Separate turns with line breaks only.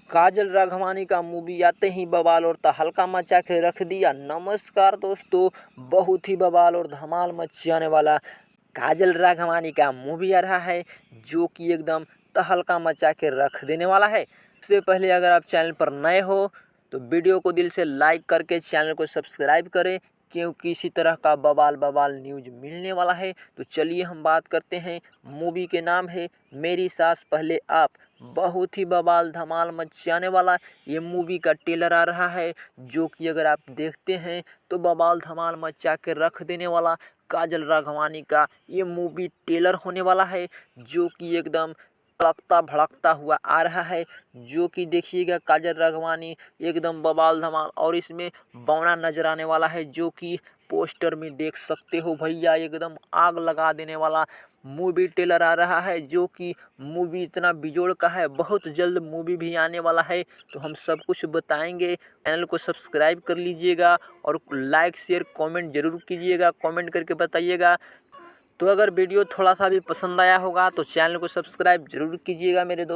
काजल राघवानी का मूवी आते ही बवाल और तहलका मचा के रख दिया। नमस्कार दोस्तों, बहुत ही बवाल और धमाल मचाने वाला काजल राघवानी का मूवी आ रहा है जो कि एकदम तहलका मचा के रख देने वाला है। इससे पहले अगर आप चैनल पर नए हो तो वीडियो को दिल से लाइक करके चैनल को सब्सक्राइब करें, क्योंकि इसी तरह का बवाल न्यूज मिलने वाला है। तो चलिए हम बात करते हैं। मूवी के नाम है मेरी सास पहले आप। बहुत ही बवाल धमाल मचाने वाला ये मूवी का ट्रेलर आ रहा है जो कि अगर आप देखते हैं तो बवाल धमाल मचा के रख देने वाला काजल राघवानी का ये मूवी ट्रेलर होने वाला है जो कि एकदम तड़कता भड़कता हुआ आ रहा है। जो कि देखिएगा काजल राघवानी एकदम बवाल धमाल और इसमें बौना नजर आने वाला है जो कि पोस्टर में देख सकते हो भैया। एकदम आग लगा देने वाला मूवी ट्रेलर आ रहा है जो कि मूवी इतना बिजोड़ का है। बहुत जल्द मूवी भी आने वाला है तो हम सब कुछ बताएंगे। चैनल को सब्सक्राइब कर लीजिएगा और लाइक शेयर कमेंट जरूर कीजिएगा। कमेंट करके बताइएगा। तो अगर वीडियो थोड़ा सा भी पसंद आया होगा तो चैनल को सब्सक्राइब जरूर कीजिएगा मेरे दोस्त।